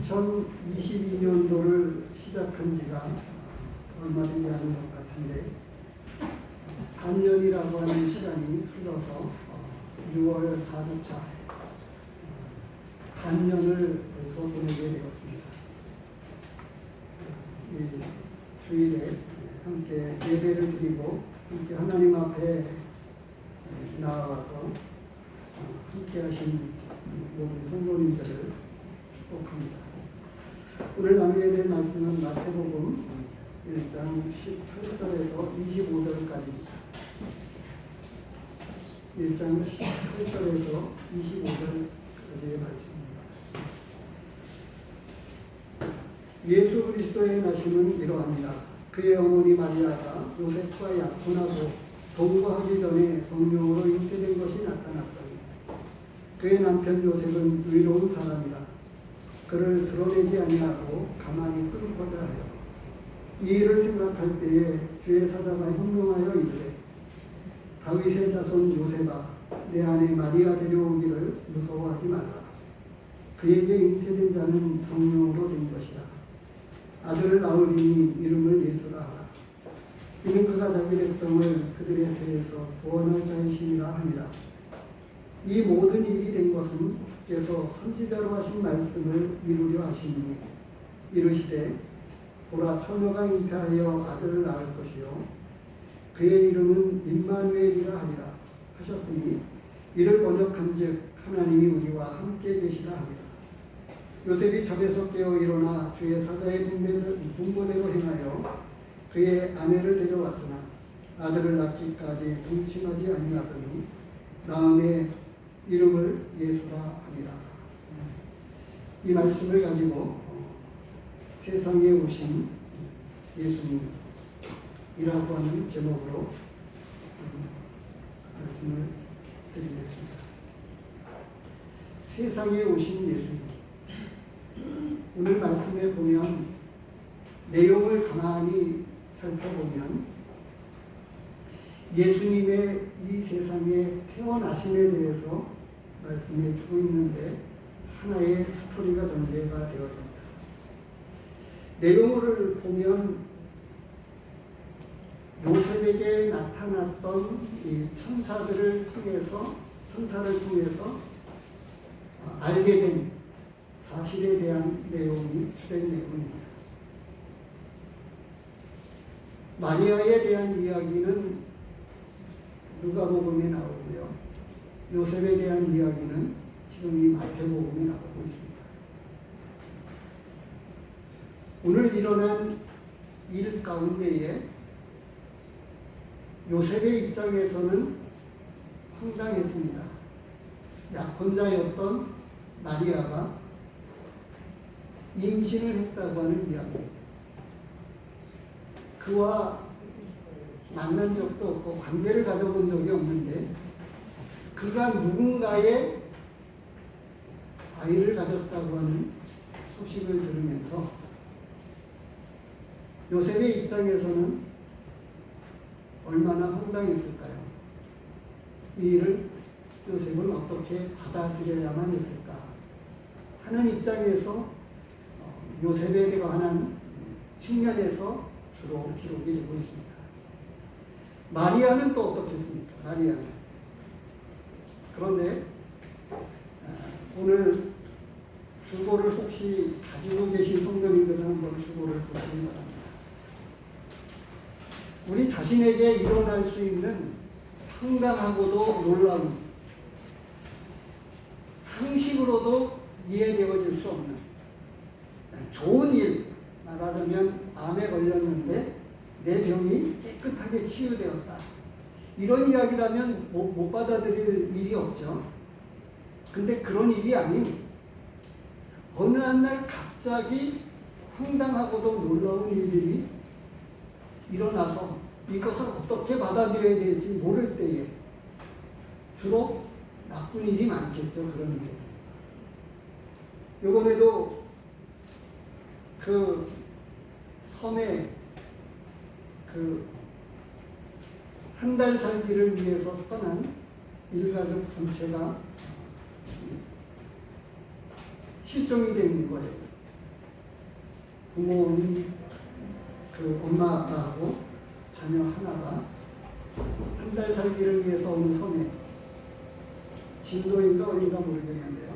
2022년도를 시작한 지가 얼마 되지 않은 것 같은데, 반년이라고 하는 시간이 흘러서 6월 4주차 반년을 벌써 보내게 되었습니다. 이 주일에 함께 예배를 드리고 함께 하나님 앞에 나아가서 함께 하신 모든 성도님들을 축복합니다. 오늘 나누게 될 말씀은 마태복음 1장 18절에서 25절까지입니다. 1장 18절에서 25절까지의 말씀입니다. 예수 그리스도의 나심은 이러합니다. 그의 어머니 마리아가 요셉과 약혼하고 동거하기 전에 성령으로 잉태된 것이 나타났더니 그의 남편 요셉은 의로운 사람이라 그를 드러내지 아니하고 가만히 끊고자 하여 이 일을 생각할 때에 주의 사자가 현명하여 이르되 다윗의 자손 요셉아 내 아내 마리아 데려오기를 무서워하지 말라. 그에게 잉태된 자는 성령으로 된 것이라. 아들을 낳으리니 이름을 예수라 하라. 이는 그가 자기 백성을 그들의 죄에서 구원할 자이심이라 하니라. 이 모든 일이 된 것은 주께서 선지자로 하신 말씀을 이루려 하시니 이르시되 보라 처녀가 잉태하여 아들을 낳을 것이요 그의 이름은 임마누엘이라 하리라 하셨으니 이를 번역한즉 하나님이 우리와 함께 계시라 하리라. 요셉이 잠에서 깨어 일어나 주의 사자의 분부대로 행하여 그의 아내를 데려왔으나 아들을 낳기까지 동침하지 아니하더니 다음에 이름을 예수라 하니라. 이 말씀을 가지고 세상에 오신 예수님이라고 하는 제목으로 말씀을 드리겠습니다. 세상에 오신 예수님. 오늘 말씀에 보면 내용을 가만히 살펴보면 예수님의 이 세상에 태어나심에 대해서 말씀해 주고 있는데 하나의 스토리가 전개가 되어집니다. 내용을 보면 요셉에게 나타났던 이 천사를 통해서 알게 된 사실에 대한 내용이 주된 내용입니다. 마리아에 대한 이야기는 누가복음에 나오고요. 요셉에 대한 이야기는 지금 이 마태복음에 나오고 있습니다. 오늘 일어난 일 가운데에 요셉의 입장에서는 황당했습니다. 약혼자였던 마리아가 임신을 했다고 하는 이야기. 그와 만난 적도 없고 관계를 가져본 적이 없는데 그가 누군가의 아이를 가졌다고 하는 소식을 들으면서 요셉의 입장에서는 얼마나 황당했을까요? 이 일을 요셉은 어떻게 받아들여야만 했을까 하는 입장에서 요셉에 관한 측면에서 주로 기록이 되고 있습니다. 마리아는 또 어떻겠습니까? 마리아는. 그런데 오늘 주보를 혹시 가지고 계신 성도님들은 한번 주보를 보시기 바랍니다. 우리 자신에게 일어날 수 있는 황당하고도 놀라운 상식으로도 이해되어질 수 없는 좋은 일, 말하자면 암에 걸렸는데 내 병이 깨끗하게 치유되었다. 이런 이야기라면 못 받아들일 일이 없죠. 근데 그런 일이 아닌 어느 한 날 갑자기 황당하고도 놀라운 일들이 일어나서 이것을 어떻게 받아들여야 될지 모를 때에 주로 나쁜 일이 많겠죠. 그런 일이. 요번에도 그 섬에 한 달 살기를 위해서 떠난 일가족 전체가 실종이 된 거예요. 부모님, 그 엄마 아빠하고 자녀 하나가 한 달 살기를 위해서 어느 섬에, 진도인가 어딘가 모르겠는데요,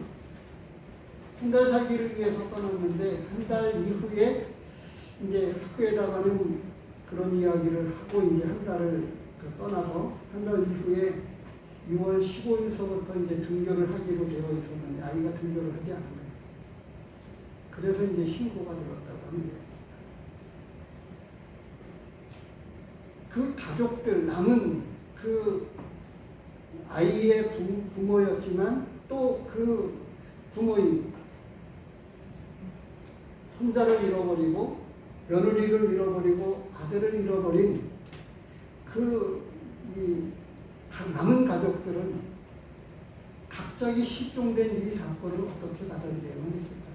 한 달 살기를 위해서 떠났는데 한 달 이후에 이제 학교에 나가는 그런 이야기를 하고 이제 한 달을 떠나서 한 달 이후에 6월 15일서부터 이제 등교를 하기로 되어 있었는데 아이가 등교를 하지 않은 거예요. 그래서 이제 신고가 되었다고 합니다. 그 가족들, 남은 그 아이의 부모였지만 또 그 부모인, 손자를 잃어버리고 며느리를 잃어버리고 아들을 잃어버린 남은 가족들은 갑자기 실종된 이 사건을 어떻게 받아들여야만 했을까요?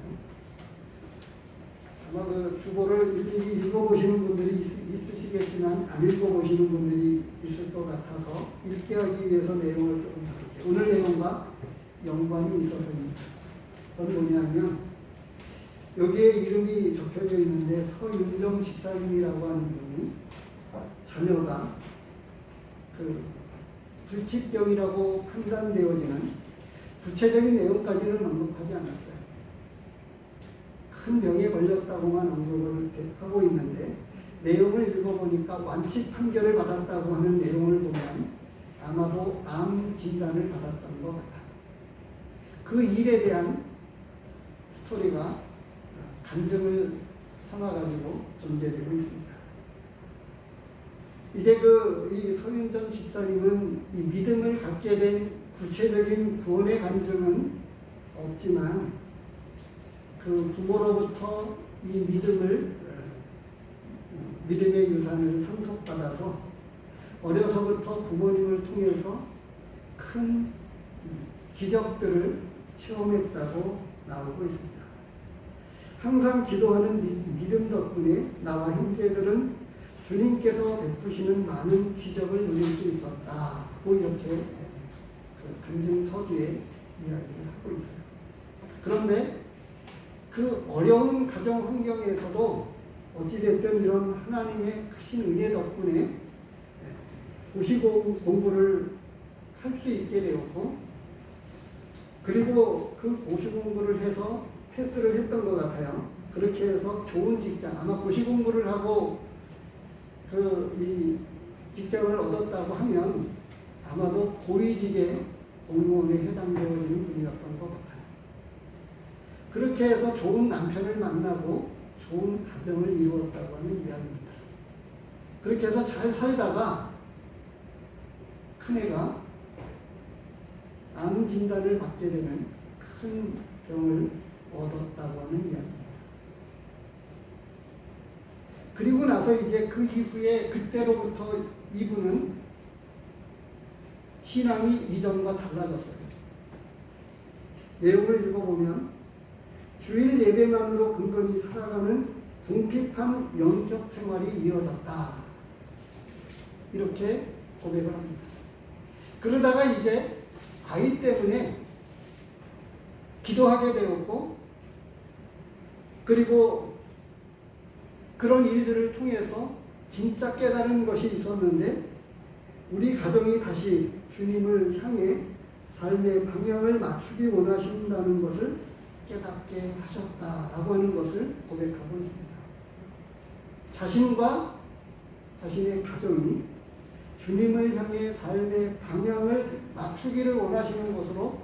아마 그 주보를 일일이 읽어보시는 분들이 있으시겠지만 안 읽어보시는 분들이 있을 것 같아서 읽게 하기 위해서 내용을 조금 다룰게요. 오늘 내용과 연관이 있어서입니다. 그건 뭐냐면 여기에 이름이 적혀져 있는데 서윤정 집사님이라고 하는 분이 자녀가 불치병이라고 판단되어지는 구체적인 내용까지는 언급하지 않았어요. 큰 병에 걸렸다고만 언급을 하고 있는데 내용을 읽어보니까 완치 판결을 받았다고 하는 내용을 보면 아마도 암 진단을 받았던 것 같아요. 그 일에 대한 스토리가 간증을 삼아가지고 전개되고 있습니다. 이제 이 서윤정 집사님은 이 믿음을 갖게 된 구체적인 구원의 간증은 없지만 그 부모로부터 이 믿음의 유산을 상속받아서 어려서부터 부모님을 통해서 큰 기적들을 체험했다고 나오고 있습니다. 항상 기도하는 믿음 덕분에 나와 형제들은 주님께서 베푸시는 많은 기적을 누릴 수 있었다고 이렇게 간증 서두에 이야기를 하고 있어요. 그런데 그 어려운 가정 환경에서도 어찌됐든 이런 하나님의 크신 은혜 덕분에 고시 공부를 할 수 있게 되었고, 그리고 그 고시 공부를 해서 패스를 했던 것 같아요. 그렇게 해서 좋은 직장, 아마 고시 공부를 하고 이 직장을 얻었다고 하면 아마도 고위직의 공무원에 해당되어지는 분이었던 것 같아요. 그렇게 해서 좋은 남편을 만나고 좋은 가정을 이루었다고 하는 이야기입니다. 그렇게 해서 잘 살다가 큰애가 암 진단을 받게 되는 큰 병을 얻었다고 하는 이야기입니다. 그리고 나서 이제 그 이후에 그때로부터 이분은 신앙이 이전과 달라졌어요. 내용을 읽어보면 주일 예배만으로 근근히 살아가는 궁핍한 영적 생활이 이어졌다. 이렇게 고백을 합니다. 그러다가 이제 아이 때문에 기도하게 되었고, 그리고 그런 일들을 통해서 진짜 깨달은 것이 있었는데 우리 가정이 다시 주님을 향해 삶의 방향을 맞추기 원하신다는 것을 깨닫게 하셨다라고 하는 것을 고백하고 있습니다. 자신과 자신의 가정이 주님을 향해 삶의 방향을 맞추기를 원하시는 것으로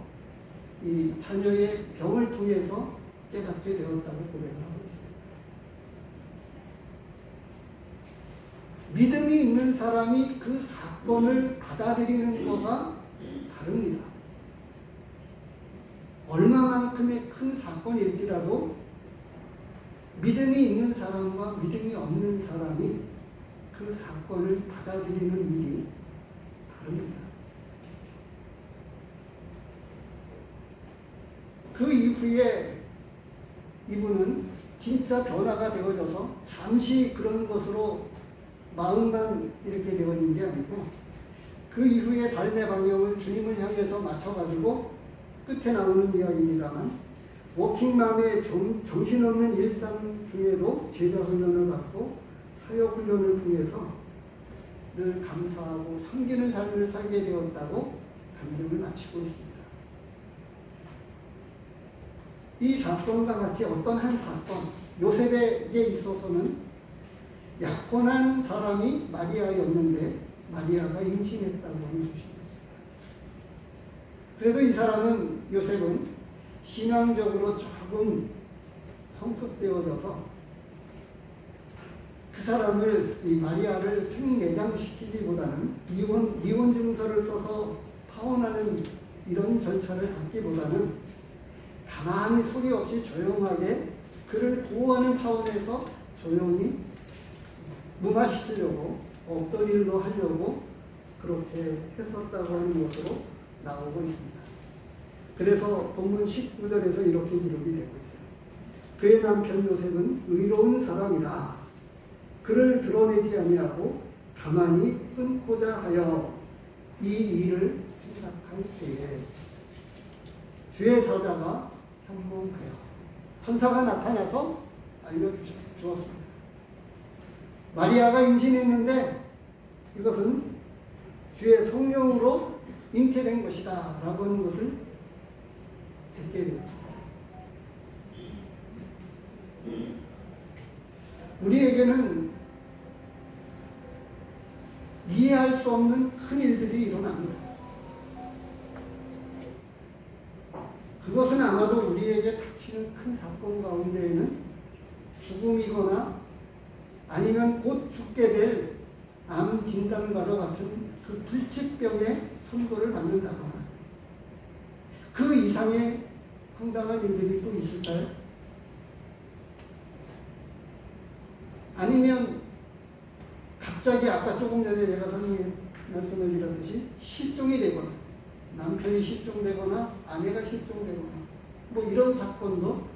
이 자녀의 병을 통해서 깨닫게 되었다고 고백하고 있습니다. 믿음이 있는 사람이 그 사건을 받아들이는 것과 다릅니다. 얼마만큼의 큰 사건일지라도 믿음이 있는 사람과 믿음이 없는 사람이 그 사건을 받아들이는 일이 다릅니다. 그 이후에 이분은 진짜 변화가 되어져서 잠시 그런 것으로 마음만 이렇게 되어진 게 아니고 그 이후에 삶의 방향을 주님을 향해서 맞춰가지고 끝에 나오는 이야기입니다만 워킹맘의 정신없는 일상 중에도 제자 훈련을 받고 사역 훈련을 통해서 늘 감사하고 섬기는 삶을 살게 되었다고 감정을 마치고 있습니다. 이 사건과 같이 어떤 한 사건, 요셉에게 있어서는 약혼한 사람이 마리아였는데 마리아가 임신했다고 하는 소식이었습니다. 그래도 이 사람은, 요셉은 신앙적으로 조금 성숙되어져서 그 사람을, 이 마리아를 생매장시키기보다는 이혼 증서를 써서 파혼하는 이런 절차를 밟기보다는 가만히 소리 없이 조용하게 그를 보호하는 차원에서 조용히 무마시키려고, 없던 일로 하려고 그렇게 했었다고 하는 것으로 나오고 있습니다. 그래서 본문 19절에서 이렇게 기록이 되고 있어요. 그의 남편 요셉은 의로운 사람이라 그를 드러내지 아니하고 가만히 끊고자 하여 이 일을 생각할 때에 주의 사자가 현몽하여 천사가 나타나서 알려주었습니다. 마리아가 임신했는데 이것은 주의 성령으로 잉태된 것이다 라고 하는 것을 듣게 되었습니다. 우리에게는 이해할 수 없는 큰 일들이 일어납니다. 그것은 아마도 우리에게 닥치는 큰 사건 가운데에는 죽음이거나 아니면 곧 죽게 될 암 진단과도 같은 그 불치병의 선고를 받는다거나 그 이상의 황당한 일들이 또 있을까요? 아니면 갑자기 아까 조금 전에 제가 선생님 말씀을 드렸듯이 실종이 되거나 남편이 실종되거나 아내가 실종되거나 뭐 이런 사건도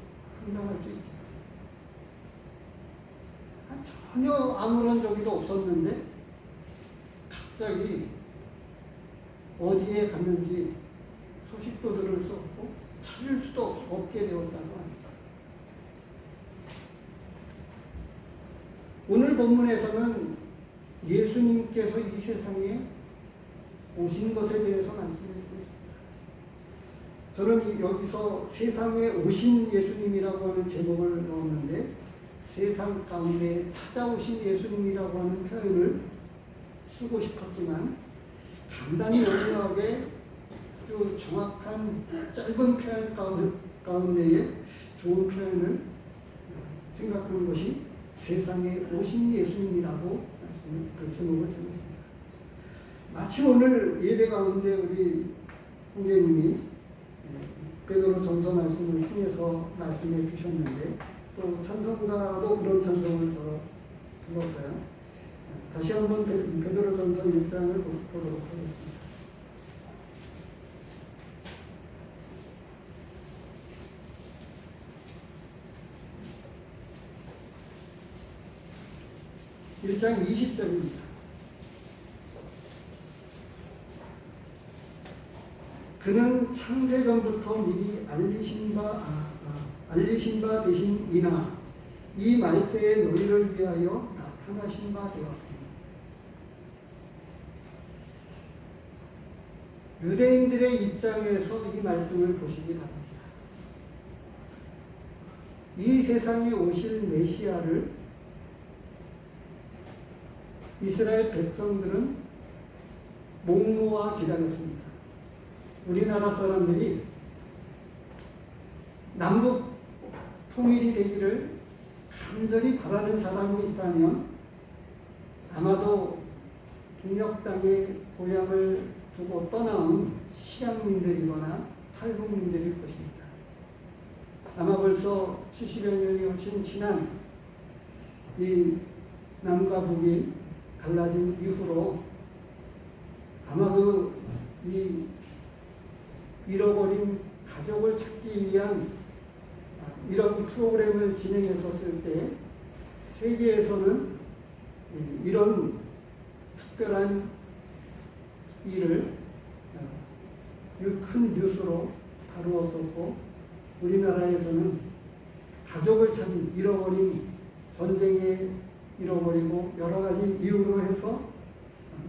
황당할 수 있죠. 전혀 아무런 적이도 없었는데 갑자기 어디에 갔는지 소식도 들을 수 없고 찾을 수도 없게 되었다고 합니다. 오늘 본문에서는 예수님께서 이 세상에 오신 것에 대해서 말씀해주고 있습니다. 저는 여기서 세상에 오신 예수님이라고 하는 제목을 넣었는데 세상 가운데 찾아오신 예수님이라고 하는 표현을 쓰고 싶었지만 간단히 명료하게 아주 정확한 짧은 표현 가운데에 좋은 표현을 생각하는 것이 세상에 오신 예수님이라고 그 제목을 정했습니다. 마침 오늘 예배 가운데 우리 형제님이 베드로전서 말씀을 통해서 말씀해 주셨는데 또 찬송가도 그런 찬송을 들었어요. 다시 한번 베드로전서 1장을 보도록 하겠습니다. (1장) 20절입니다. 그는 창세전부터 미리 알리신 바 되신 이나 이 말세에 너희를 위하여 나타나신 바 되었으니 유대인들의 입장에서 이 말씀을 보시기 바랍니다. 이 세상에 오실 메시아를 이스라엘 백성들은 목놓아 기다렸습니다. 우리나라 사람들이 남북 통일이 되기를 간절히 바라는 사람이 있다면 아마도 북녘 땅에 고향을 두고 떠나온 실향민들이거나 탈북민들일 것입니다. 아마 벌써 70여 년이 훨씬 지난 이 남과 북이 갈라진 이후로 아마도 이 잃어버린 가족을 찾기 위한 이런 프로그램을 진행했었을 때 세계에서는 이런 특별한 일을 큰 뉴스로 다루었었고 우리나라에서는 가족을 잃어버린 전쟁에 잃어버리고 여러 가지 이유로 해서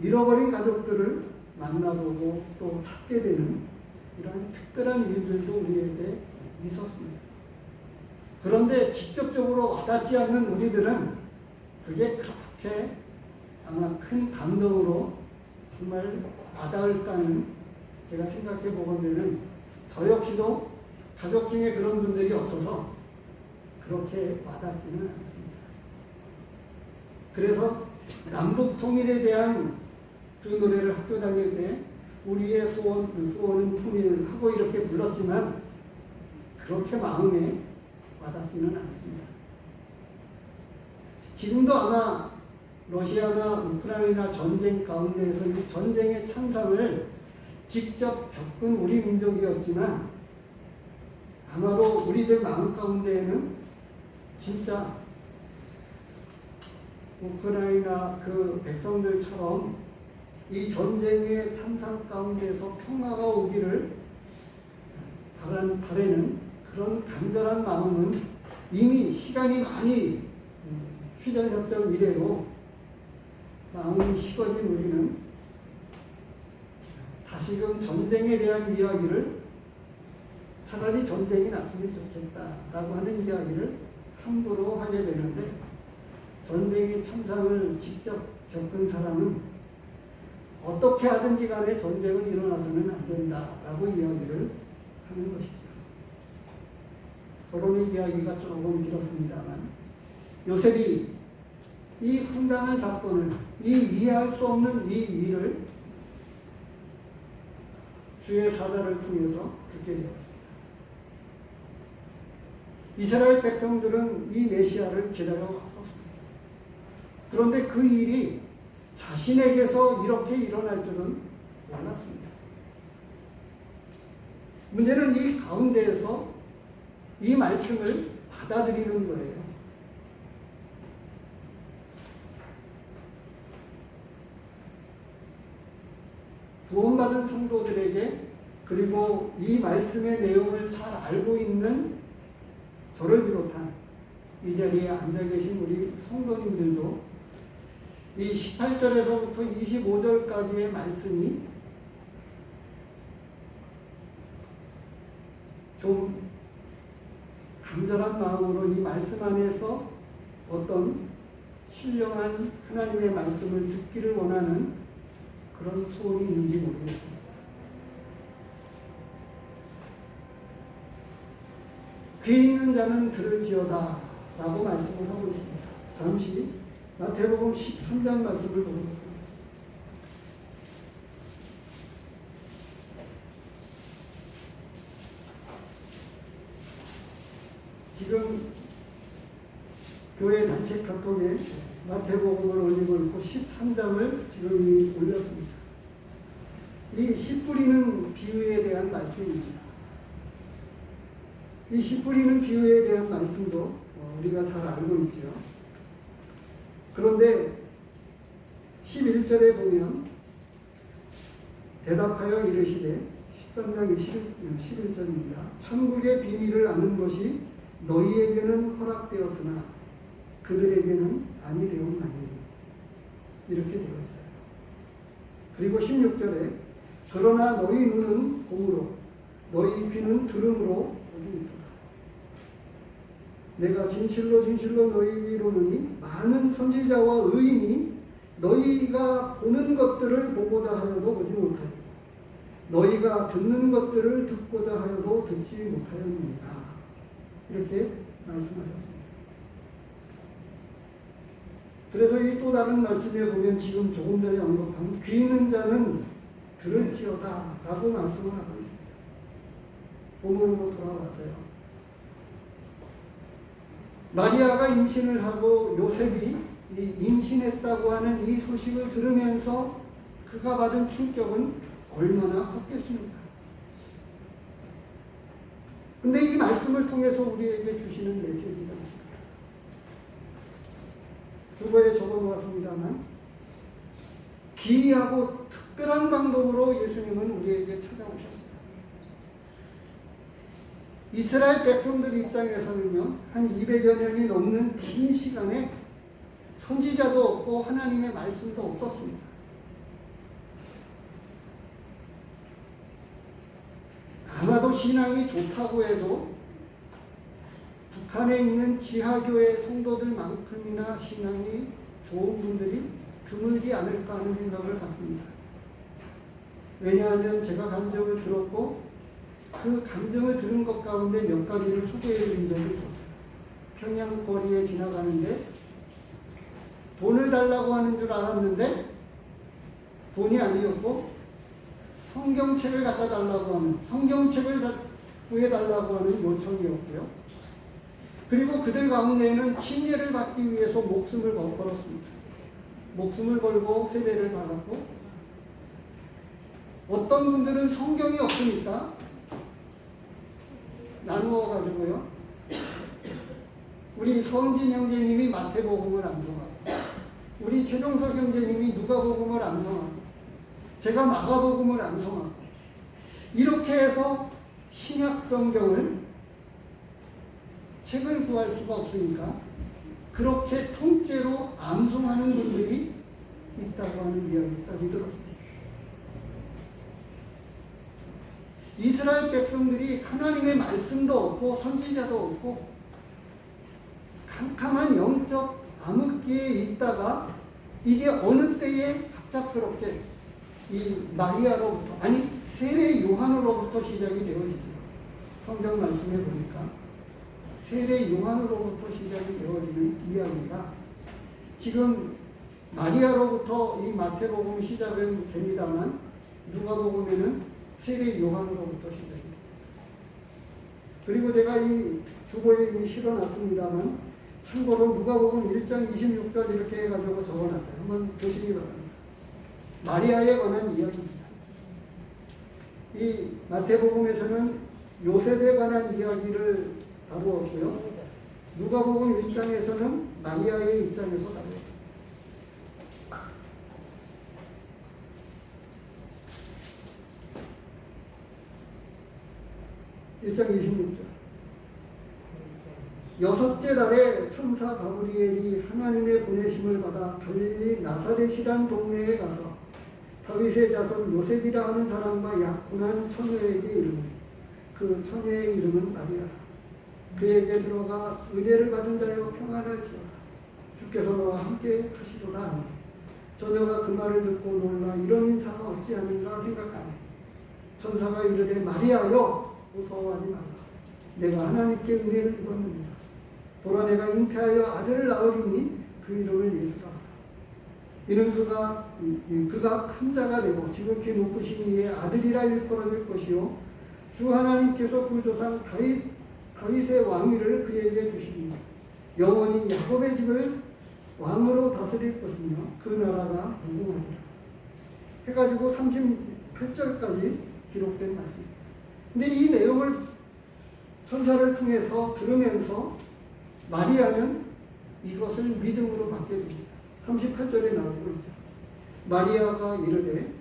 잃어버린 가족들을 만나보고 또 찾게 되는 이런 특별한 일들도 우리에게 있었습니다. 그런데 직접적으로 와닿지 않는 우리들은 그게 그렇게 아마 큰 감동으로 정말 와닿을까는 제가 생각해 보건대는 저 역시도 가족 중에 그런 분들이 없어서 그렇게 와닿지는 않습니다. 그래서 남북 통일에 대한 그 노래를 학교 다닐 때 우리의 소원은 통일하고 이렇게 불렀지만 그렇게 마음에 와닿지는 않습니다. 지금도 아마 러시아나 우크라이나 전쟁 가운데에서 이 전쟁의 참상을 직접 겪은 우리 민족이었지만 아마도 우리들 마음 가운데에는 진짜 우크라이나 그 백성들처럼 이 전쟁의 참상 가운데서 평화가 오기를 바라는 그런 간절한 마음은 이미 시간이 많이 휴전협정 이래로 마음이 식어진 우리는 다시금 전쟁에 대한 이야기를 차라리 전쟁이 났으면 좋겠다라고 하는 이야기를 함부로 하게 되는데 전쟁의 참상을 직접 겪은 사람은 어떻게 하든지 간에 전쟁은 일어나서는 안 된다라고 이야기를 하는 것이죠. 서론의 이야기가 조금 길었습니다만 요셉이 이 황당한 사건을, 이 이해할 수 없는 이 일을 주의 사자를 통해서 듣게 되었습니다. 이스라엘 백성들은 이 메시아를 기다려왔었습니다. 그런데 그 일이 자신에게서 이렇게 일어날 줄은 몰랐습니다. 문제는 이 가운데에서 이 말씀을 받아들이는 거예요. 구원받은 성도들에게 그리고 이 말씀의 내용을 잘 알고 있는 저를 비롯한 이 자리에 앉아 계신 우리 성도님들도 이 18절에서부터 25절까지의 말씀이 좀 간절한 마음으로 이 말씀 안에서 어떤 신령한 하나님의 말씀을 듣기를 원하는 그런 소원이 있는지 모르겠습니다. 귀 있는 자는 들을지어다 라고 말씀을 하고 있습니다. 잠시 마태복음 13장 말씀을 보도록 하겠습니다. 지금 교회 단체 카톡에 마태복음을 올리고 있고 13장을 지금 이미 올렸습니다. 이 씨 뿌리는 비유에 대한 말씀입니다. 이 씨 뿌리는 비유에 대한 말씀도 우리가 잘 알고 있죠. 그런데 11절에 보면 대답하여 이르시되 13장 11절입니다. 천국의 비밀을 아는 것이 너희에게는 허락되었으나 그들에게는 아니 되었나니 이렇게 되어 있어요. 그리고 16절에 그러나 너희 눈은 봄으로 너희 귀는 들음으로 복이 있도다. 내가 진실로 진실로 너희에게 이르노니 많은 선지자와 의인이 너희가 보는 것들을 보고자 하여도 보지 못하였고 너희가 듣는 것들을 듣고자 하여도 듣지 못하였느니라. 이렇게 말씀하셨습니다. 그래서 이 또 다른 말씀에 보면 지금 조금 전에 언급한 귀 있는 자는 들을지어다 라고 말씀을 하고 있습니다. 본문으로 돌아와서요. 마리아가 임신을 하고 요셉이 임신했다고 하는 이 소식을 들으면서 그가 받은 충격은 얼마나 컸겠습니까? 근데 이 말씀을 통해서 우리에게 주시는 메시지가 있습니다. 주보에 적어놓았습니다만 기이하고 특별한 방법으로 예수님은 우리에게 찾아오셨어요. 이스라엘 백성들 입장에서는요, 한 200여 년이 넘는 긴 시간에 선지자도 없고 하나님의 말씀도 없었습니다. 아마도 신앙이 좋다고 해도 북한에 있는 지하교회 성도들만큼이나 신앙이 좋은 분들이 드물지 않을까 하는 생각을 갖습니다. 왜냐하면 제가 감정을 들었고 그 감정을 들은 것 가운데 몇 가지를 소개해 드린 적이 있었어요. 평양 거리에 지나가는데 돈을 달라고 하는 줄 알았는데 돈이 아니었고 성경책을 갖다 달라고 하는, 성경책을 구해달라고 하는 요청이었고요. 그리고 그들 가운데에는 침례를 받기 위해서 목숨을 걸었습니다. 목숨을 걸고 세례를 받았고, 어떤 분들은 성경이 없으니까 나누어 가지고요, 우리 서은진 형제님이 마태복음을 암송하고, 우리 최종석 형제님이 누가복음을 암송하고, 제가 마가복음을 암송하고, 이렇게 해서 신약 성경을 책을 구할 수가 없으니까 그렇게 통째로 암송하는 분들이 있다고 하는 이야기까지 들었습니다. 이스라엘 백성들이 하나님의 말씀도 없고 선지자도 없고 캄캄한 영적 암흑기에 있다가 이제 어느 때에 갑작스럽게 이 마리아로부터, 아니 세례 요한으로부터 시작이 되어지죠. 성경 말씀에 보니까 세례 요한으로부터 시작이 되어지는 이야기가 지금 마리아로부터 이 마태복음 시작은 됩니다만 누가복음에는 세례 요한으로부터 시작이 됩니다. 그리고 제가 이 주보에 이미 실어놨습니다만 참고로 누가복음 1장 26절 이렇게 해가지고 적어놨어요. 한번 보시기 바랍니다. 마리아에 관한 이야기입니다. 이 마태복음에서는 요셉에 관한 이야기를 다루었고요. 누가복음 1장에서는 마리아의 입장에서 다루었습니다. 1장 26절. 여섯째 달에 천사 가브리엘이 하나님의 보내심을 받아 갈릴리 나사렛이란 동네에 가서 다윗의 자손 요셉이라 하는 사람과 약혼한 처녀에게 이르니 그 처녀의 이름은 마리아라. 그에게 들어가 은혜를 받은 자여 평안을 지어라. 주께서 너와 함께 하시도다 하니 처녀가 그 말을 듣고 놀라 이런 인사가 어찌하는가 생각하네. 천사가 이르되 마리아여 무서워하지 말라. 내가 하나님께 은혜를 입었느니라. 보라 내가 잉태하여 아들을 낳으리니 그 이름을 예수라 하라. 이는 그가 큰 자가 되고 지극히 높으신 이의 아들이라 일컬어질 것이요 주 하나님께서 그 조상 다윗의 왕위를 그에게 주시니 영원히 야곱의 집을 왕으로 다스릴 것이며 그 나라가 무궁하리라. 해가지고 38절까지 기록된 말씀입니다. 근데 이 내용을 천사를 통해서 들으면서 마리아는 이것을 믿음으로 받게 됩니다. 38절에 나오고 있죠. 마리아가 이르되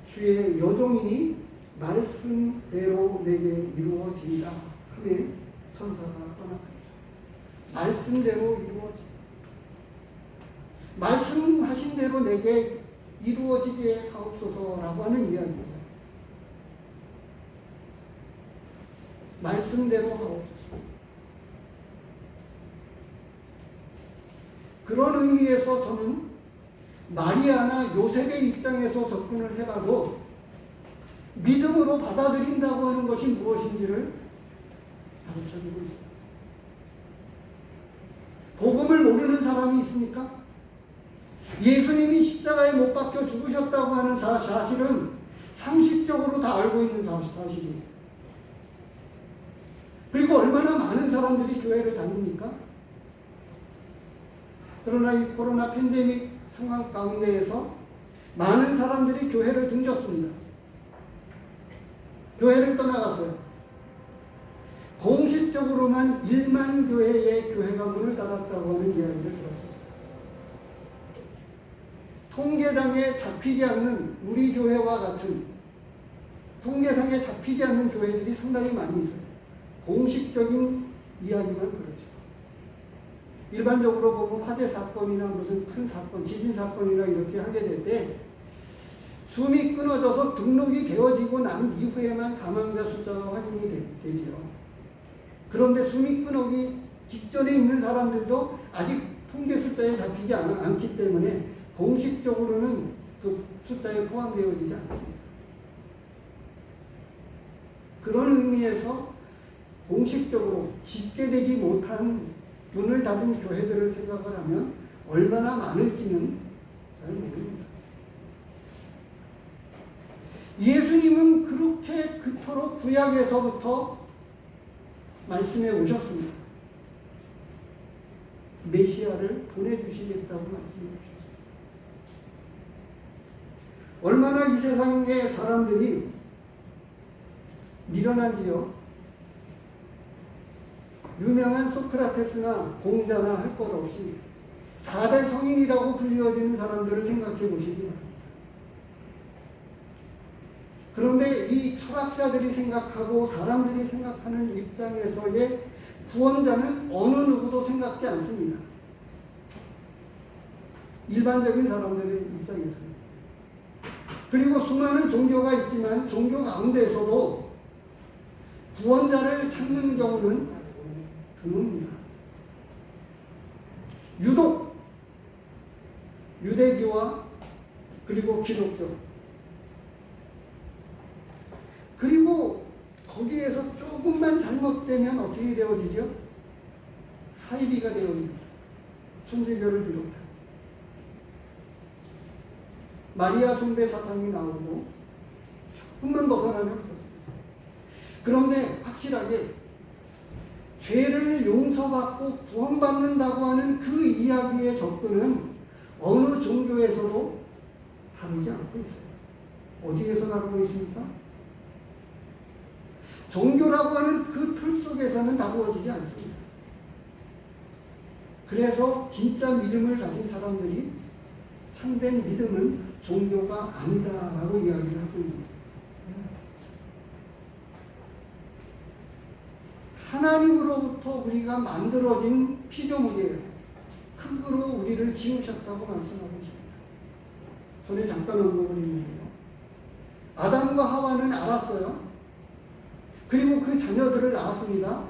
주의 여종이니 말씀대로 내게 이루어지리라 하매 천사가 떠나갑니다. 말씀대로 이루어지리라. 말씀하신 대로 내게 이루어지게 하옵소서라고 하는 이야기죠. 말씀대로 하옵소서. 그런 의미에서 저는 마리아나 요셉의 입장에서 접근을 해봐도 믿음으로 받아들인다고 하는 것이 무엇인지를 가르쳐주고 있습니다. 복음을 모르는 사람이 있습니까? 예수님이 십자가에 못 박혀 죽으셨다고 하는 사실은 상식적으로 다 알고 있는 사실이에요. 그리고 얼마나 많은 사람들이 교회를 다닙니까? 그러나 이 코로나 팬데믹 상황 가운데에서 많은 사람들이 교회를 등졌습니다. 교회를 떠나갔어요. 공식적으로만 1만 교회의 교회가 문을 닫았다고 하는 이야기를 들었습니다. 통계상에 잡히지 않는 우리 교회와 같은 통계상에 잡히지 않는 교회들이 상당히 많이 있어요. 공식적인 이야기만 그렇죠. 일반적으로 보면 화재 사건이나 무슨 큰 사건, 지진 사건이나 이렇게 하게 될 때 숨이 끊어져서 등록이 되어지고 난 이후에만 사망자 숫자가 확인이 되지요. 그런데 숨이 끊어기 직전에 있는 사람들도 아직 통계 숫자에 잡히지 않기 때문에 공식적으로는 그 숫자에 포함되어지지 않습니다. 그런 의미에서 공식적으로 집계되지 못한 문을 닫은 교회들을 생각을 하면 얼마나 많을지는 잘 모릅니다. 예수님은 그렇게 그토록 구약에서부터 말씀해 오셨습니다. 메시아를 보내주시겠다고 말씀해 주셨습니다. 얼마나 이 세상의 사람들이 미련한지요. 유명한 소크라테스나 공자나 할 것 없이 4대 성인이라고 불리워지는 사람들을 생각해 보시기 바랍니다. 그런데 이 철학자들이 생각하고 사람들이 생각하는 입장에서의 구원자는 어느 누구도 생각지 않습니다. 일반적인 사람들의 입장에서는. 그리고 수많은 종교가 있지만 종교 가운데서도 구원자를 찾는 경우는 드뭅니다. 유독 유대교와 그리고 기독교 그리고 거기에서 조금만 잘못되면 어떻게 되어지죠? 사이비가 되어집니다. 천주교를 비롯한 마리아 숭배 사상이 나오고 조금만 벗어나면 없었습니다. 그런데 확실하게 죄를 용서받고 구원받는다고 하는 그 이야기의 접근은 어느 종교에서도 다루지 않고 있어요. 어디에서 다루고 있습니까? 종교라고 하는 그 틀 속에서는 다루어지지 않습니다. 그래서 진짜 믿음을 가진 사람들이 참된 믿음은 종교가 아니다라고 이야기를 하고 있습니다. 하나님으로부터 우리가 만들어진 피조물이에요. 흙으로 우리를 지으셨다고 말씀하고 있습니다. 전에 잠깐 언급을 했는데요. 아담과 하와는 알았어요. 그리고 그 자녀들을 낳았습니다.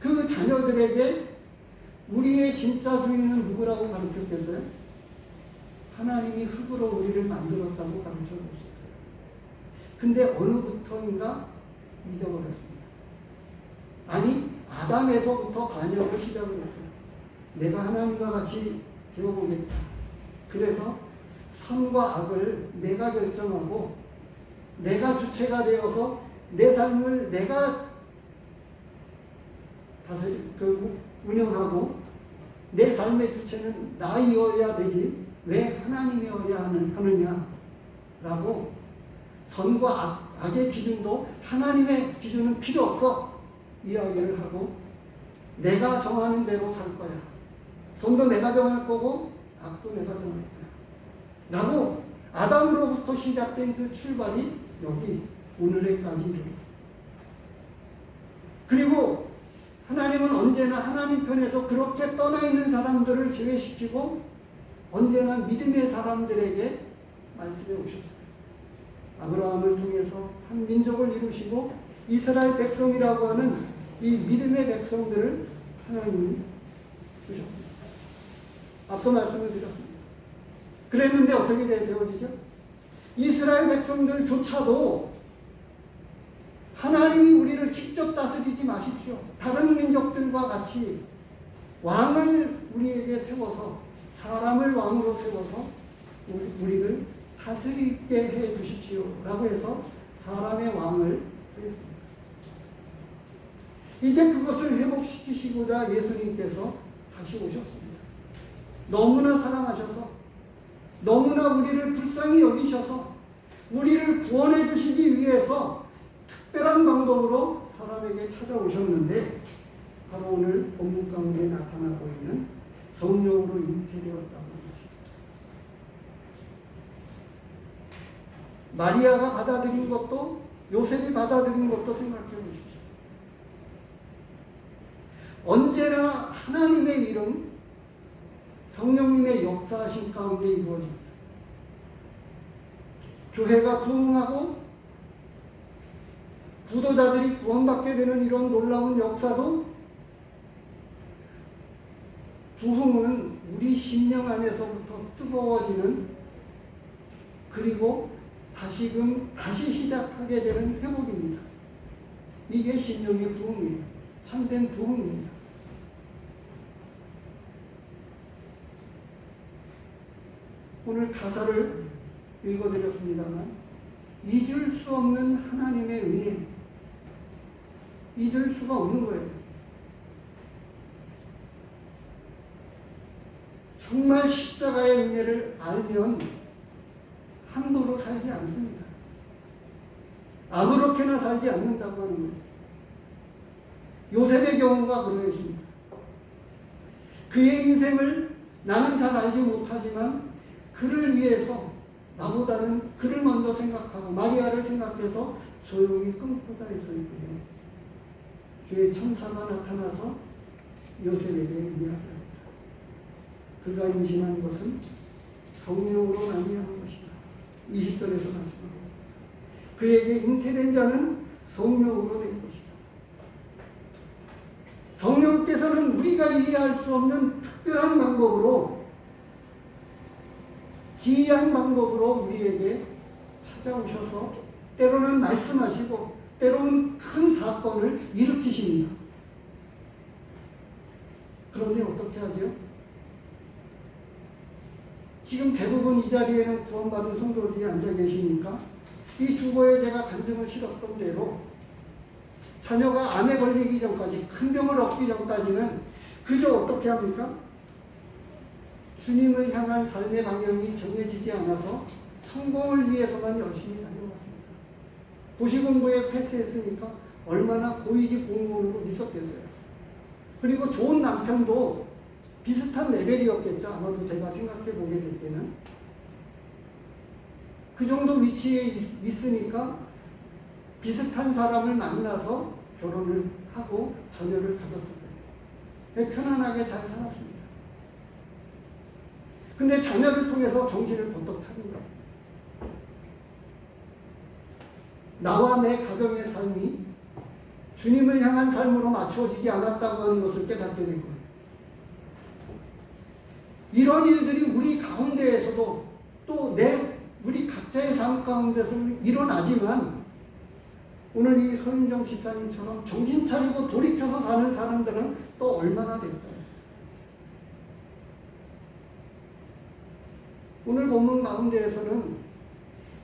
그 자녀들에게 우리의 진짜 주인은 누구라고 가르쳤겠어요? 하나님이 흙으로 우리를 만들었다고 가르쳐줬어요. 근데 어느부터인가 잊어버렸습니다. 아니, 아담에서부터 반역을 시작을 했어요. 내가 하나님과 같이 되어보겠다. 그래서 선과 악을 내가 결정하고 내가 주체가 되어서 내 삶을 내가 운영하고 내 삶의 주체는 나이어야 되지 왜 하나님이어야 하느냐라고 선과 악의 기준도 하나님의 기준은 필요 없어 이야기를 하고 내가 정하는 대로 살 거야. 선도 내가 정할 거고 악도 내가 정할 거야. 라고 아담으로부터 시작된 그 출발이 여기 오늘에까지 이르렀습니다. 그리고 하나님은 언제나 하나님 편에서 그렇게 떠나 있는 사람들을 제외시키고 언제나 믿음의 사람들에게 말씀해 오셨어요. 아브라함을 통해서 한 민족을 이루시고 이스라엘 백성이라고 하는 이 믿음의 백성들을 하나님이 주셨습니다. 앞서 말씀을 드렸습니다. 그랬는데 어떻게 되어지죠? 이스라엘 백성들조차도 하나님이 우리를 직접 다스리지 마십시오. 다른 민족들과 같이 왕을 우리에게 세워서 사람을 왕으로 세워서 우리를 다스리게 해 주십시오. 라고 해서 사람의 왕을 세웠습니다. 이제 그것을 회복시키시고자 예수님께서 다시 오셨습니다. 너무나 사랑하셔서 너무나 우리를 불쌍히 여기셔서 우리를 구원해 주시기 위해서 특별한 방법으로 사람에게 찾아오셨는데 바로 오늘 본문 가운데 나타나고 있는 성령으로 잉태되었다고 합니다. 마리아가 받아들인 것도 요셉이 받아들인 것도 생각해 보십시오. 하나님의 이름, 성령님의 역사하신 가운데 이루어집니다. 교회가 부흥하고 구도자들이 구원받게 되는 이런 놀라운 역사도 부흥은 우리 심령 안에서부터 뜨거워지는, 그리고 다시 시작하게 되는 회복입니다. 이게 심령의 부흥이에요. 참된 부흥입니다. 오늘 가사를 읽어드렸습니다만, 잊을 수 없는 하나님의 은혜, 잊을 수가 없는 거예요. 정말 십자가의 은혜를 알면 함부로 살지 않습니다. 아무렇게나 살지 않는다고 하는 거예요. 요셉의 경우가 그러했습니다. 그의 인생을 나는 잘 알지 못하지만 그를 위해서 나보다는 그를 먼저 생각하고 마리아를 생각해서 조용히 끊고자 했을 때에 주의 천사가 나타나서 요셉에게 이야기합니다. 그가 임신한 것은 성령으로 말미암은 것이다. 20절에서 말씀합니다. 그에게 잉태된 자는 성령으로 된 것이다. 성령께서는 우리가 이해할 수 없는 특별한 방법으로, 기이한 방법으로 우리에게 찾아오셔서 때로는 말씀하시고 때로는 큰 사건을 일으키십니다. 그런데 어떻게 하죠? 지금 대부분 이 자리에는 구원받은 성도들이 앉아 계시니까 이 주보에 제가 간증을 실었던 대로 자녀가 암에 걸리기 전까지, 큰 병을 얻기 전까지는 그저 어떻게 합니까? 주님을 향한 삶의 방향이 정해지지 않아서 성공을 위해서만 열심히 다녀왔습니다. 고시공부에 패스했으니까 얼마나 고위직 공무원으로 있었겠어요. 그리고 좋은 남편도 비슷한 레벨이었겠죠. 아마도 제가 생각해 보게 될 때는. 그 정도 위치에 있으니까 비슷한 사람을 만나서 결혼을 하고 자녀를 가졌을 거예요. 편안하게 잘 살았습니다. 근데 자녀를 통해서 정신을 번뜩 차린 거예요. 나와 내 가정의 삶이 주님을 향한 삶으로 맞추어지지 않았다고 하는 것을 깨닫게 된 거예요. 이런 일들이 우리 가운데에서도 또 우리 각자의 삶 가운데서 일어나지만, 오늘 이 서윤정 집사님처럼 정신 차리고 돌이켜서 사는 사람들은 또 얼마나 될까요? 오늘 본문 가운데에서는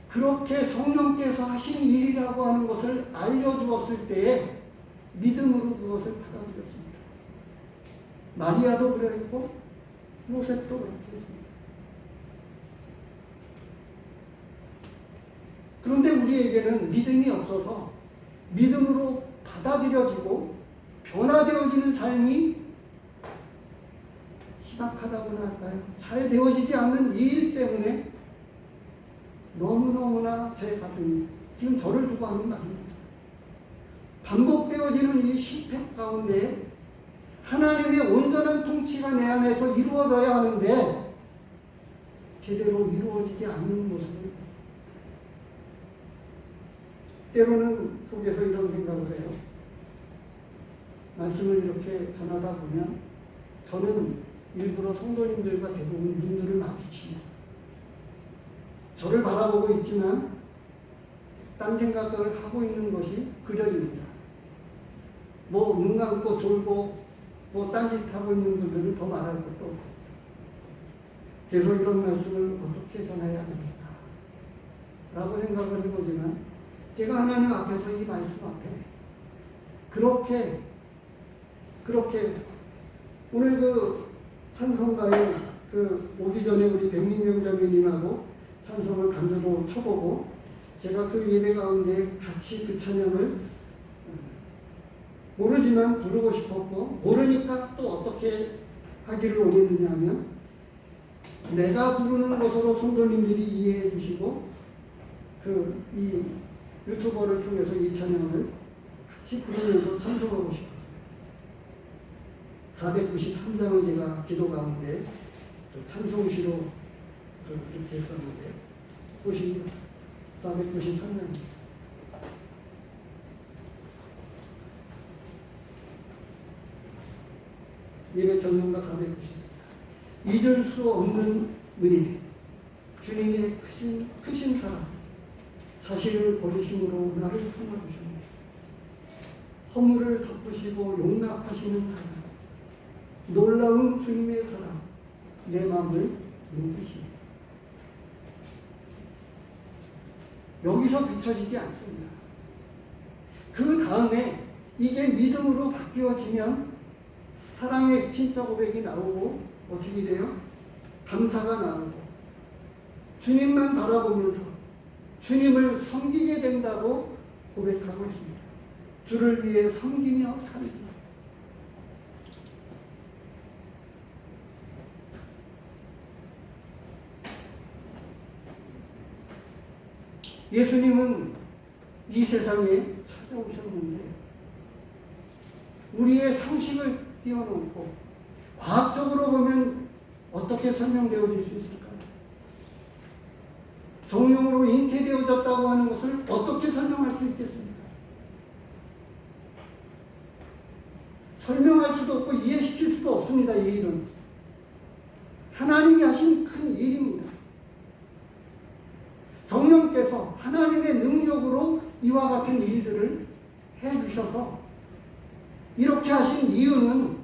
그렇게 성령께서 하신 일이라고 하는 것을 알려주었을 때에 믿음으로 그것을 받아들였습니다. 마리아도 그랬고 요셉도 그렇게 했습니다. 그런데 우리에게는 믿음이 없어서 믿음으로 받아들여지고 변화되어지는 삶이 희박하다고나 할까요? 잘 되어지지 않는 이 일 때문에 너무너무나 제 가슴이, 지금 저를 두고 하는 말입니다, 반복되어지는 이 실패 가운데 하나님의 온전한 통치가 내 안에서 이루어져야 하는데 제대로 이루어지지 않는 모습을 때로는 속에서 이런 생각을 해요. 말씀을 이렇게 전하다 보면 저는 일부러 성도님들과 대부분 눈들을 마주칩니다. 저를 바라보고 있지만 딴 생각을 하고 있는 것이 그려집니다. 뭐 눈 감고 졸고 뭐 딴짓하고 있는 분들은 더 말할 것도 없겠죠. 계속 이런 말씀을 어떻게 전해야 됩니까? 라고 생각을 해보지만 제가 하나님 앞에서 이 말씀 앞에 그렇게 오늘 그 찬송가에 오기 전에 우리 백민경 자매님하고 찬송을 간주도 쳐보고 제가 그 예배 가운데 같이 그 찬양을 모르지만 부르고 싶었고, 모르니까 또 어떻게 하기를 원했느냐 하면 내가 부르는 것으로 성도님들이 이해해 주시고 이 유튜버를 통해서 이 찬양을 같이 부르면서 찬송하고 싶었어요. 493장을 제가 기도 가운데 찬송시로 그렇게 했었는데 보십니다. 493장. 예배 전문가 490. 잊을 수 없는 은혜, 주님의 크신 사랑, 자신을 버리심으로 나를 품어주셨네. 허물을 덮으시고 용납하시는 사랑, 놀라운 주님의 사랑, 내 마음을 눈부시네. 여기서 그쳐지지 않습니다. 그 다음에 이게 믿음으로 바뀌어지면 사랑의 진짜 고백이 나오고 어떻게 돼요? 감사가 나오고 주님만 바라보면서 주님을 섬기게 된다고 고백하고 있습니다. 주를 위해 섬기며 살기. 예수님은 이 세상에 찾아오셨는데 우리의 상식을 뛰어넘고 과학적으로 보면 어떻게 설명되어질 수 있을까요? 성령으로 잉태되어졌다고 하는 것을 어떻게 설명할 수 있겠습니까? 설명할 수도 없고 이해시킬 수도 없습니다. 이 일은 하나님이 하신 큰 일입니다. 성령께서 하나님의 능력으로 이와 같은 일들을 해주셔서 이렇게 하신 이유는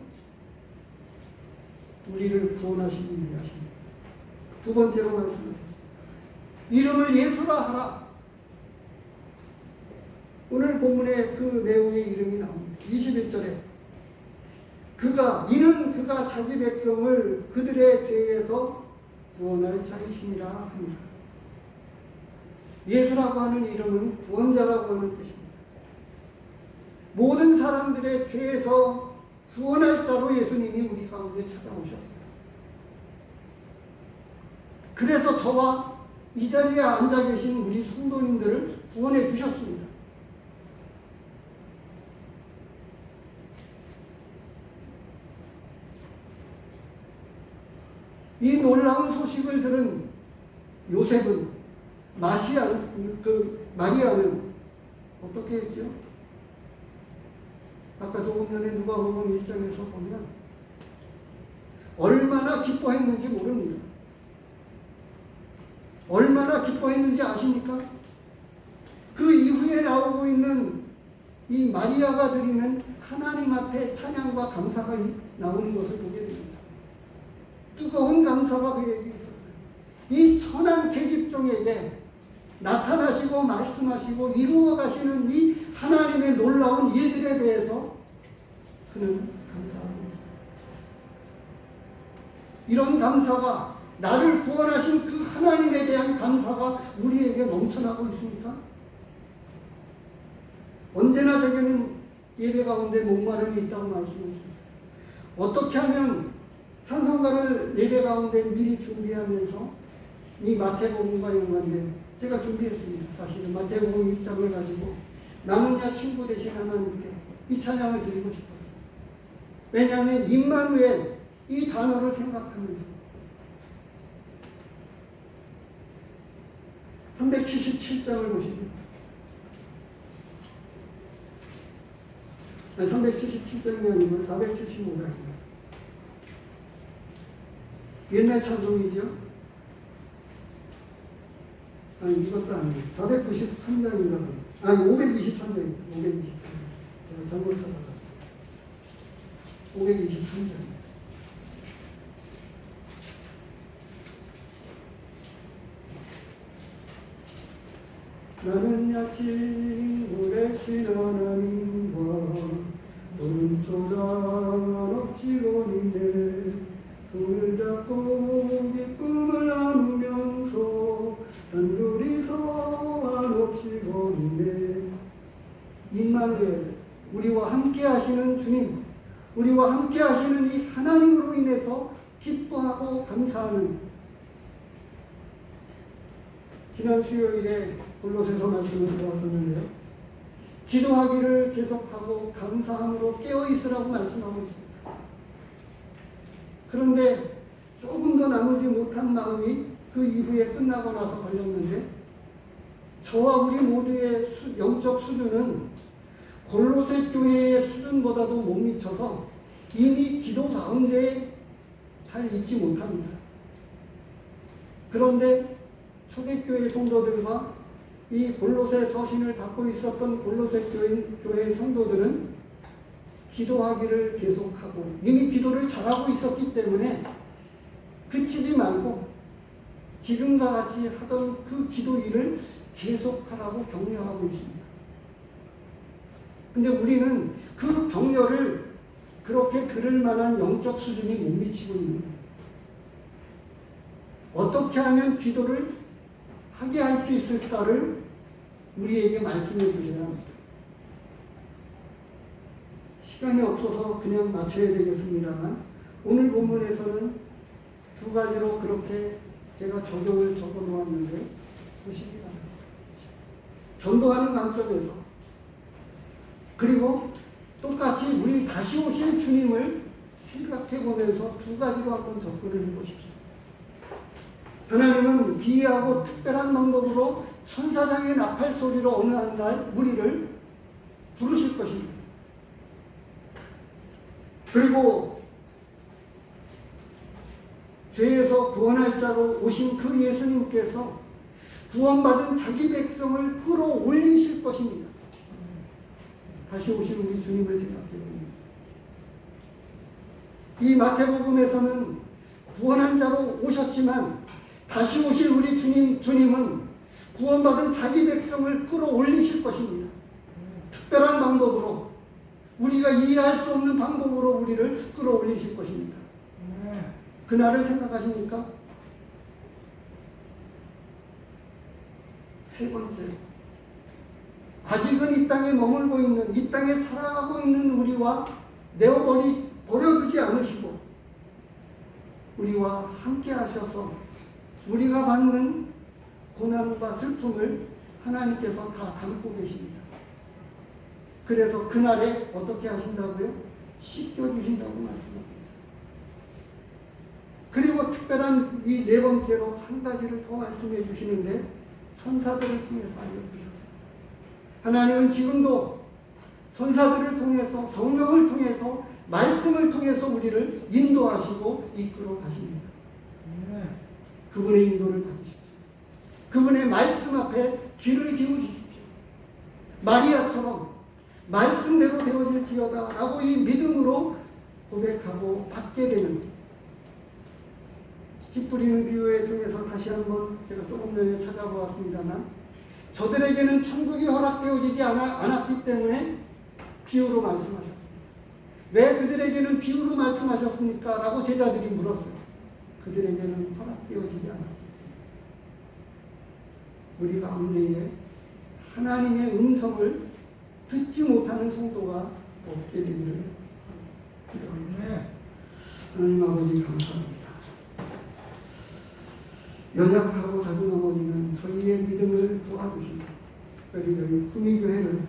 우리를 구원하시기 위하십니다. 두 번째로 말씀드렸습니다. 이름을 예수라 하라. 오늘 본문에 그 내용의 이름이 나옵니다. 21절에 이는 그가 자기 백성을 그들의 죄에서 구원할 자이심이라 합니다. 예수라고 하는 이름은 구원자라고 하는 뜻입니다. 모든 사람들의 죄에서 구원할 자로 예수님이 우리 가운데 찾아오셨어요. 그래서 저와 이 자리에 앉아 계신 우리 성도님들을 구원해 주셨습니다. 이 놀라운 소식을 들은 요셉은 마리아는 어떻게 했죠? 아까 조금 전에 누가복음 1장에서 보면 얼마나 기뻐했는지 모릅니다. 얼마나 기뻐했는지 아십니까? 그 이후에 나오고 있는 이 마리아가 드리는 하나님 앞에 찬양과 감사가 나오는 것을 보게 됩니다. 뜨거운 감사가 그에게 있었어요. 이 천한 계집종에게 나타나시고 말씀하시고 이루어 가시는 이 하나님의 놀라운 일들에 대해서 그는 감사하고 있습니다. 이런 감사가 나를 구원하신 그 하나님에 대한 감사가 우리에게 넘쳐나고 있습니까? 언제나 제게는 예배 가운데 목마름이 있다고 말씀하셨습니다. 어떻게 하면 찬송가를 예배 가운데 미리 준비하면서 이 마태복음과 연관된 제가 준비했습니다. 사실은 마태복음 1장을 가지고 남은 자 친구 되신 하나님께 이 찬양을 드리고 싶었어요. 왜냐하면 임마누엘 이 단어를 생각하면서 377장을 보십니다. 377장이 아니고 475장입니다. 옛날 찬송이죠. 아니 이것도 아니에요. 493장인가 봐요. 아니 523장입니다. 523장. 제가 잘못 찾아서 523장. 나는 야친구의 신하나님과 오른초장 억지로인데 손을 잡고 기쁨을 나누면서 단둘이서 한없이 걷네. 임마누엘 우리와 함께 하시는 주님, 우리와 함께 하시는 이 하나님으로 인해서 기뻐하고 감사하는 지난 수요일에 골로새서 말씀을 들었었는데요. 기도하기를 계속하고 감사함으로 깨어있으라고 말씀하고 있습니다. 그런데 조금도 나누지 못한 마음이 그 이후에 끝나고 나서 걸렸는데 저와 우리 모두의 영적 수준은 골로새 교회의 수준보다도 못 미쳐서 이미 기도 가운데 잘 있지 못합니다. 그런데 초대교회 성도들과 이 골로새 서신을 받고 있었던 골로새 교회 성도들은 기도하기를 계속하고 이미 기도를 잘하고 있었기 때문에 그치지 말고 지금과 같이 하던 그 기도 일을 계속하라고 격려하고 있습니다. 근데 우리는 그 격려를 그렇게 들을 만한 영적 수준이 못 미치고 있는 거예요. 어떻게 하면 기도를 하게 할 수 있을까를 우리에게 말씀해 주셔야 합니다. 시간이 없어서 그냥 마쳐야 되겠습니다만 오늘 본문에서는 두 가지로 그렇게 제가 적용을 적어 놓았는데 보시기 바랍니다. 전도하는 관점에서 그리고 똑같이 우리 다시 오실 주님을 생각해 보면서 두 가지로 한번 접근을 해보십시오. 하나님은 기이하고 특별한 방법으로 천사장의 나팔 소리로 어느 한 날 우리를 부르실 것입니다. 그리고 죄에서 구원할 자로 오신 그 예수님께서 구원받은 자기 백성을 끌어올리실 것입니다. 다시 오신 우리 주님을 생각해 봅니다. 이 마태복음에서는 구원한 자로 오셨지만 다시 오실 우리 주님은 구원받은 자기 백성을 끌어올리실 것입니다. 특별한 방법으로 우리가 이해할 수 없는 방법으로 우리를 끌어올리실 것입니다. 그날을 생각하십니까? 세 번째, 아직은 이 땅에 머물고 있는, 이 땅에 살아가고 있는 우리와 버려두지 않으시고 우리와 함께 하셔서 우리가 받는 고난과 슬픔을 하나님께서 다 담고 계십니다. 그래서 그날에 어떻게 하신다고요? 씻겨주신다고 말씀합니다. 그리고 특별한 이 네 번째로 한 가지를 더 말씀해 주시는데 천사들을 통해서 알려주셨어요. 하나님은 지금도 천사들을 통해서 성령을 통해서 말씀을 통해서 우리를 인도하시고 이끌어 가십니다. 그분의 인도를 받으십시오. 그분의 말씀 앞에 귀를 기울이십시오. 마리아처럼 말씀대로 되어질지어다 라고 이 믿음으로 고백하고 받게 되는 피 뿌리는 비유에 통해서 다시 한번 제가 조금 전에 찾아보았습니다만 저들에게는 천국이 허락되어지지 않았기 때문에 비유로 말씀하셨습니다. 왜 그들에게는 비유로 말씀하셨습니까? 라고 제자들이 물었어요. 그들에게는 허락되어지지 않았습니다. 우리 가운데에 하나님의 음성을 듣지 못하는 성도가 없게 되기를 기도합니다. 하나님 아버지 감사합니다. 연약하고 작은 아버지는 저희의 믿음을 도와주시고 특별히 저희 구미교회를